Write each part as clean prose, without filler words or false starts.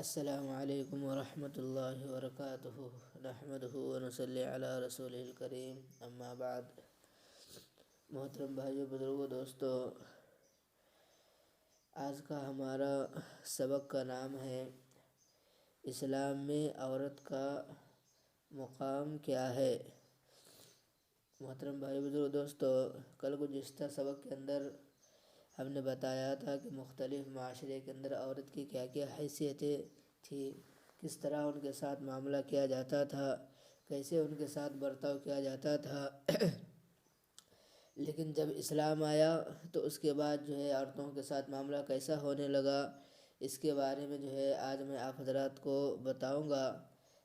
السلام علیکم ورحمۃ اللہ وبرکاتہ نحمدہ ونصلی علی رسول الکریم اما بعد۔ محترم بھائیو، بزرگوں، دوستو، آج کا ہمارا سبق کا نام ہے اسلام میں عورت کا مقام کیا ہے۔ محترم بھائی، بزرگوں، دوستو، کل گزشتہ سبق کے اندر ہم نے بتایا تھا کہ مختلف معاشرے کے اندر عورت کی کیا کیا حیثیتیں تھی، کس طرح ان کے ساتھ معاملہ کیا جاتا تھا، کیسے ان کے ساتھ برتاؤ کیا جاتا تھا۔ لیکن جب اسلام آیا تو اس کے بعد عورتوں کے ساتھ معاملہ کیسا ہونے لگا، اس کے بارے میں آج میں آپ حضرات کو بتاؤں گا۔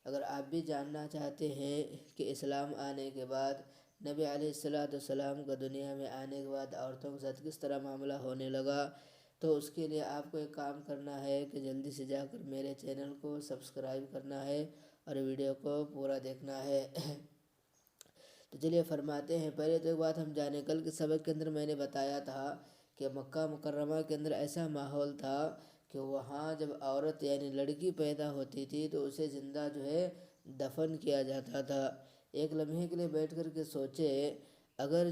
اگر آپ بھی جاننا چاہتے ہیں کہ اسلام آنے کے بعد نبی علیہ السلام کا دنیا میں آنے کے بعد عورتوں کے ساتھ کس طرح معاملہ ہونے لگا، تو اس کے لیے آپ کو ایک کام کرنا ہے کہ جلدی سے جا کر میرے چینل کو سبسکرائب کرنا ہے اور ویڈیو کو پورا دیکھنا ہے۔ تو چلیے فرماتے ہیں۔ پہلے تو ایک بات ہم جانے، کل کے سبق کے اندر میں نے بتایا تھا کہ مکہ مکرمہ کے اندر ایسا ماحول تھا کہ وہاں جب عورت یعنی لڑکی پیدا ہوتی تھی تو اسے زندہ دفن کیا جاتا تھا۔ ایک لمحے کے لیے بیٹھ کر کے سوچے، اگر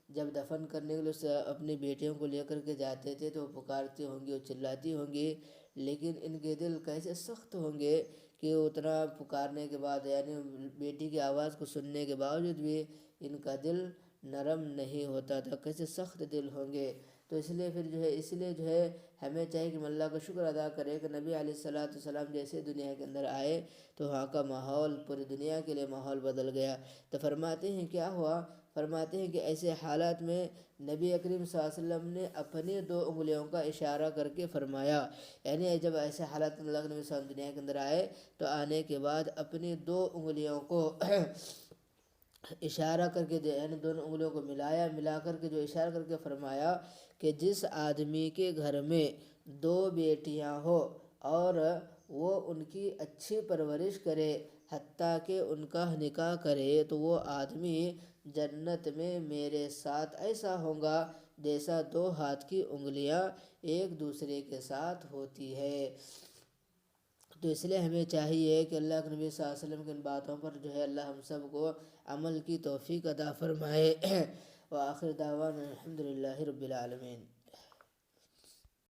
جب دفن کرنے کے لیے اپنی بیٹیوں کو لے کر کے جاتے تھے تو وہ پکارتی ہوں گی، وہ چلاتی ہوں گی، لیکن ان کے دل کیسے سخت ہوں گے کہ اتنا پکارنے کے بعد یعنی بیٹی کی آواز کو سننے کے باوجود بھی ان کا دل نرم نہیں ہوتا تھا، کیسے سخت دل ہوں گے۔ تو اس لیے پھر ہمیں چاہیے کہ ہم اللہ کا شکر ادا کریں کہ نبی علیہ السلام جیسے دنیا کے اندر آئے تو وہاں کا ماحول پوری دنیا کے لیے ماحول بدل گیا۔ تو فرماتے ہیں کیا ہوا؟ فرماتے ہیں کہ ایسے حالات میں نبی اکرم صلی اللہ علیہ وسلم نے اپنی 2 انگلیوں کا اشارہ کر کے فرمایا، یعنی جب ایسے حالات میں اللہ کے نبی صلی اللہ علیہ وسلم دنیا کے اندر آئے تو آنے کے بعد اپنی 2 انگلیوں کو اشارہ کر کے یعنی دونوں انگلیوں کو ملا کر کے اشارہ کر کے فرمایا کہ جس آدمی کے گھر میں 2 بیٹیاں ہو اور وہ ان کی اچھی پرورش کرے حتیٰ کہ ان کا نکاح کرے تو وہ آدمی جنت میں میرے ساتھ ایسا ہوگا جیسا 2 ہاتھ کی انگلیاں ایک دوسرے کے ساتھ ہوتی ہے۔ تو اس لیے ہمیں چاہیے کہ اللہ کے نبی صلی اللہ علیہ وسلم کی ان باتوں پر اللہ ہم سب کو عمل کی توفیق عطا فرمائے۔ وآخر دعوانا الحمدللہ رب العالمین۔